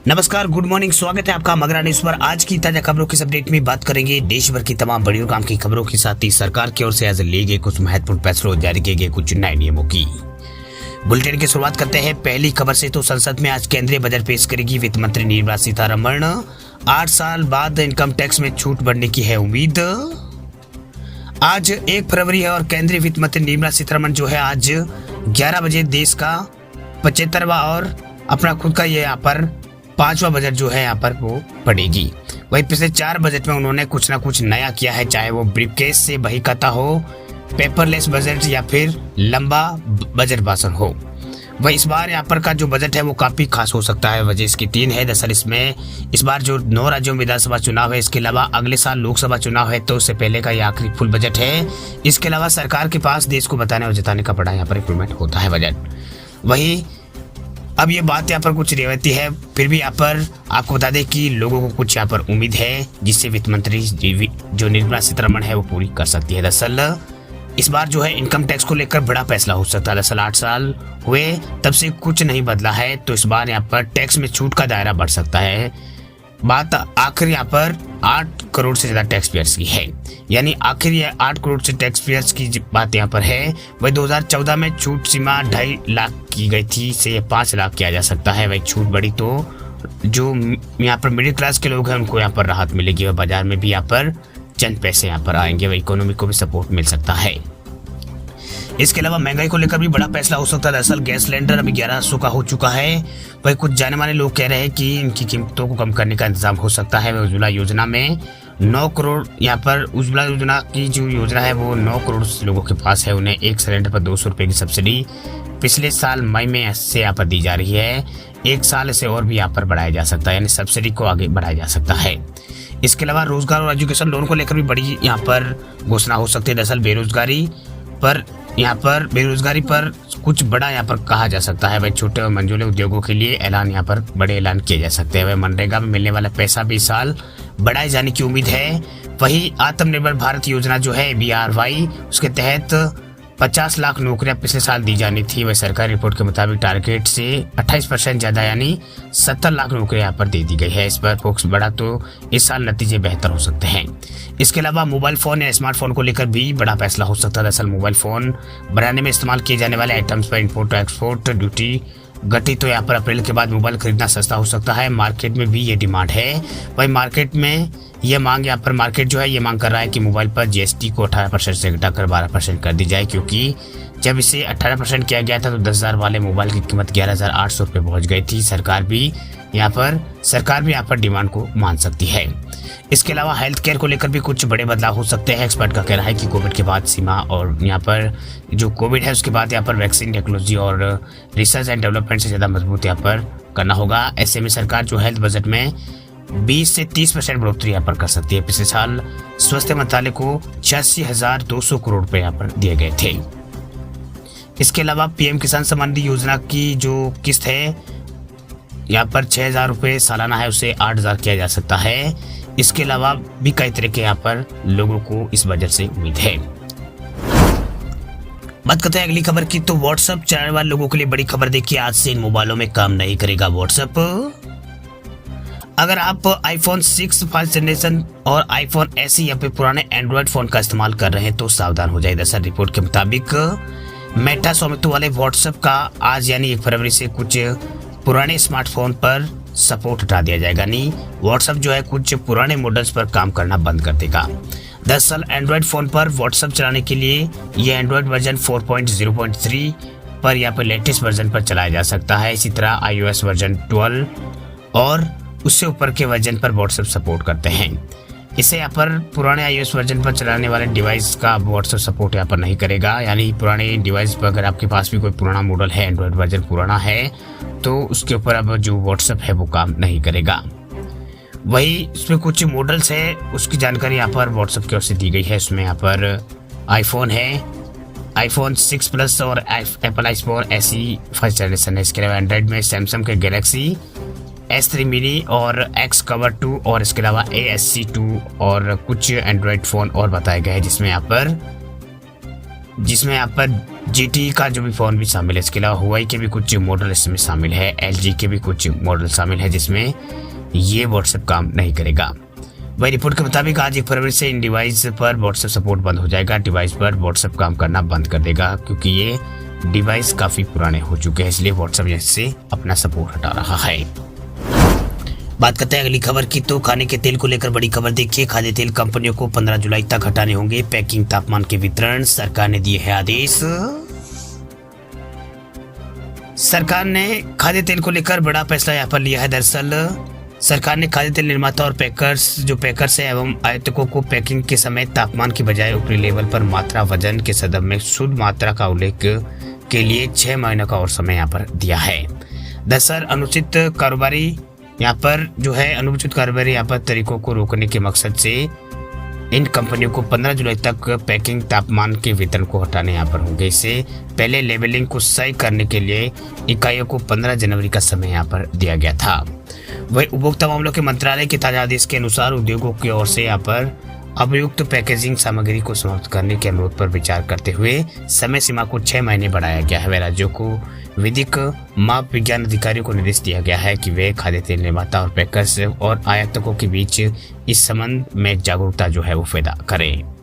नमस्कार, good morning. स्वागत है आपका मगरा न्यूज पर। आज की ताजा खबरों की अपडेट में बात करेंगे देश भर की तमाम बड़ी और काम की खबरों के साथ ही सरकार की ओर से आज लिए गए कुछ महत्वपूर्ण फैसलों और जारी किए गए कुछ नए नियमों की। बुलेटिन की शुरुआत करते हैं पहली खबर से। तो संसद में आज केंद्रीय बजट पेश करेगी वित्त मंत्री निर्मला सीतारमण। 8 साल बाद इनकम टैक्स में छूट बढ़ने की है उम्मीद। आज 1 फरवरी है और केंद्रीय वित्त मंत्री निर्मला सीतारमण जो है आज 11 बजे देश का 75वां और अपना खुद का ये यहाँ पर 5वां बजट जो है यहाँ पर वो पड़ेगी। वही पिछले 4 बजट में उन्होंने कुछ ना कुछ नया किया है, चाहे वो ब्रीफकेस से बही कथा हो, पेपरलेस बजट या फिर लंबा बजट भाषण हो। वही इस बार यहाँ पर का जो बजट है वो काफी खास हो सकता है। वजह इसकी 3 है। दरअसल इसमें इस बार जो 9 राज्यों में विधानसभा चुनाव है, इसके अलावा अगले साल लोकसभा चुनाव है, तो उससे पहले का ये आखिरी फुल बजट है। इसके अलावा सरकार के पास देश को बताने और जताने का बड़ा यहाँ पर इंप्रूवमेंट होता है बजट। वही अब ये बात यहाँ पर कुछ रिवायती है, फिर भी यहाँ पर आपको बता दें कि लोगों को कुछ यहाँ पर उम्मीद है जिससे वित्त मंत्री जो निर्मला सीतारमण है वो पूरी कर सकती है। दरअसल इस बार जो है इनकम टैक्स को लेकर बड़ा फैसला हो सकता है। दरअसल 8 साल हुए तब से कुछ नहीं बदला है, तो इस बार यहाँ पर टैक्स में छूट का दायरा बढ़ सकता है। बात आखिर यहाँ पर 8 करोड़ से ज्यादा टैक्स पेयर्स की है, यानी आखिर ये 8 करोड़ से टैक्स पेयर्स की बात यहाँ पर है। वही 2014 में छूट सीमा 2.5 लाख की गई थी, से 5 लाख किया जा सकता है। वही छूट बढ़ी तो जो यहाँ पर मिडिल क्लास के लोग हैं उनको यहाँ पर राहत मिलेगी और बाजार में भी यहाँ पर चंद पैसे यहाँ पर आएंगे। वही इकोनॉमी को भी सपोर्ट मिल सकता है। इसके अलावा महंगाई को लेकर भी बड़ा फैसला हो सकता है। दरअसल गैस सिलेंडर अभी 1100 का हो चुका है। वही कुछ जाने माने लोग कह रहे हैं कि इनकी कीमतों को कम करने का इंतजाम हो सकता है। उज्ज्वला योजना में 9 करोड़ यहाँ पर उज्ज्वला योजना की जो योजना है वो 9 करोड़ लोगों के पास है। उन्हें एक सिलेंडर पर 200 रुपये की सब्सिडी पिछले साल मई में से यहाँ पर दी जा रही है। 1 साल से और भी यहाँ पर बढ़ाया जा सकता है, यानी सब्सिडी को आगे बढ़ाया जा सकता है। इसके अलावा रोजगार और एजुकेशन लोन को लेकर भी बड़ी यहाँ पर घोषणा हो सकती है। दरअसल बेरोजगारी पर कुछ बड़ा यहाँ पर कहा जा सकता है। वही छोटे और मंझोले उद्योगों के लिए ऐलान यहाँ पर बड़े ऐलान किए जा सकते हैं। वही मनरेगा में मिलने वाला पैसा भी इस साल बढ़ाए जाने की उम्मीद है। वही आत्मनिर्भर भारत योजना जो है BRY, उसके तहत 50 लाख नौकरियां पिछले साल दी जानी थी। वह सरकारी रिपोर्ट के मुताबिक टारगेट से 28% ज्यादा यानी 70 लाख नौकरियां यहाँ पर दे दी गई है। इस पर फोकस बढ़ा तो इस साल नतीजे बेहतर हो सकते हैं। इसके अलावा मोबाइल फोन या स्मार्टफोन को लेकर भी बड़ा फैसला हो सकता है। दरअसल मोबाइल फोन बनाने में इस्तेमाल किए जाने वाले आइटम्स पर इम्पोर्ट और एक्सपोर्ट ड्यूटी घटी, तो यहाँ पर अप्रैल के बाद मोबाइल खरीदना सस्ता हो सकता है। मार्केट में भी ये डिमांड है। वही मार्केट में ये मांग यहाँ पर मार्केट जो है ये मांग कर रहा है कि मोबाइल पर GST को 18% से घटाकर 12% कर दी जाए, क्योंकि जब इसे 18% किया गया था तो 10,000 वाले मोबाइल की कीमत 11,800 रुपये पहुँच गई थी। सरकार भी यहाँ पर डिमांड को मान सकती है। इसके अलावा हेल्थ केयर को लेकर भी कुछ बड़े बदलाव हो सकते हैं। एक्सपर्ट का कहना है कि कोविड के बाद सीमा और यहाँ पर जो कोविड है उसके बाद यहाँ पर वैक्सीन टेक्नोलॉजी और रिसर्च एंड डेवलपमेंट से ज़्यादा मजबूत यहाँ पर करना होगा। ऐसे में सरकार जो हेल्थ बजट में 20 से 30% बढ़ोतरी यहाँ पर कर सकती है। पिछले साल स्वास्थ्य मंत्रालय को 86,200 करोड़ रुपए यहाँ पर दिए गए थे। इसके अलावा PM किसान सम्मान निधि योजना की जो किस्त है यहाँ पर 6,000 रुपये सालाना है, उसे 8,000 किया जा सकता है। इसके अलावा भी कई तरह के यहाँ पर लोगों को इस बजट से उम्मीद है। बात करते हैं अगली खबर की। तो व्हाट्सएप चलाने वाले लोगों के लिए बड़ी खबर देखिए, आज से इन मोबाइलों में काम नहीं करेगा व्हाट्सएप। अगर आप iPhone 6 फर्स्ट जनरेशन और iPhone SE या फिर पुराने एंड्रॉयड फोन का इस्तेमाल कर रहे हैं तो सावधान हो जाए। दरअसल रिपोर्ट के मुताबिक मेटा स्वामित्व वाले व्हाट्सएप का आज यानी 1 फरवरी से कुछ पुराने स्मार्टफोन पर सपोर्ट हटा दिया जाएगा। नहीं, व्हाट्सएप जो है कुछ पुराने मॉडल्स पर काम करना बंद कर देगा। दरअसल एंड्रॉयड फोन पर व्हाट्सएप चलाने के लिए ये एंड्रॉयड वर्जन 4.0.3 पर या फिर लेटेस्ट वर्जन पर चलाया जा सकता है। इसी तरह iOS वर्जन 12 और उससे ऊपर के वर्जन पर व्हाट्सएप सपोर्ट करते हैं। इसे यहाँ पर पुराने iOS वर्जन पर चलाने वाले डिवाइस का व्हाट्सएप सपोर्ट यहाँ पर नहीं करेगा। यानी पुराने डिवाइस पर अगर आपके पास भी कोई पुराना मॉडल है, एंड्रॉयड वर्जन पुराना है, तो उसके ऊपर अब जो व्हाट्सएप है वो काम नहीं करेगा। वही इसमें कुछ मॉडल्स है उसकी जानकारी यहाँ पर व्हाट्सएप की ओर से दी गई है। इसमें यहाँ पर iPhone है, iPhone 6 Plus और Apple iPhone SE first generation है। इसके अलावा एंड्रॉयड में सैमसंग के गैलेक्सी S3 मिनी और X Cover 2 और इसके अलावा ASC 2 और कुछ एंड्रॉयड फ़ोन और बताए गए हैं, जिसमें यहाँ पर जिसमें यहाँ पर GT का जो भी फ़ोन भी शामिल है। इसके अलावा हुआई के भी कुछ मॉडल इसमें शामिल है, LG के भी कुछ मॉडल शामिल है जिसमें ये व्हाट्सएप काम नहीं करेगा। वही रिपोर्ट के मुताबिक आज 1 फरवरी से इन डिवाइस पर व्हाट्सएप सपोर्ट बंद हो जाएगा। डिवाइस पर व्हाट्सएप काम करना बंद कर देगा क्योंकि ये डिवाइस काफ़ी पुराने हो चुके हैं, इसलिए व्हाट्सएप से अपना सपोर्ट हटा रहा है। बात करते हैं अगली खबर की, तो खाने के तेल को लेकर बड़ी खबर देखिए। खाद्य तेल कंपनियों को 15 जुलाई तक हटाने होंगे पैकिंग तापमान के वितरण, सरकार ने दिए है आदेश। सरकार ने खाद्य तेल को लेकर बड़ा फैसला यहाँ पर लिया है। दरअसल सरकार ने खाद्य तेल निर्माता और पैकर्स एवं आयातकों को पैकिंग के समय तापमान की बजाय ऊपरी लेवल पर मात्रा वजन के संदर्भ में शुद्ध मात्रा का उल्लेख के लिए 6 महीनों का और समय यहाँ पर दिया है। दरअसल अनुचित कारोबारी यहाँ पर तरीकों को रोकने के मकसद से इन कंपनियों को 15 जुलाई तक पैकिंग तापमान के वितरण को हटाने यहाँ पर होंगे। इससे पहले लेबलिंग को सही करने के लिए इकाइयों को 15 जनवरी का समय यहाँ पर दिया गया था। वही उपभोक्ता मामलों के मंत्रालय के ताजा आदेश के अनुसार उद्योगों की ओर से यहाँ पर अभियुक्त पैकेजिंग सामग्री को समाप्त करने के अनुरोध पर विचार करते हुए समय सीमा को 6 महीने बढ़ाया गया है। वह राज्यों को विधिक माप विज्ञान अधिकारियों को निर्देश दिया गया है कि वे खाद्य तेल निर्माता और पैकर्स और आयातकों के बीच इस संबंध में जागरूकता जो है वो पैदा करें।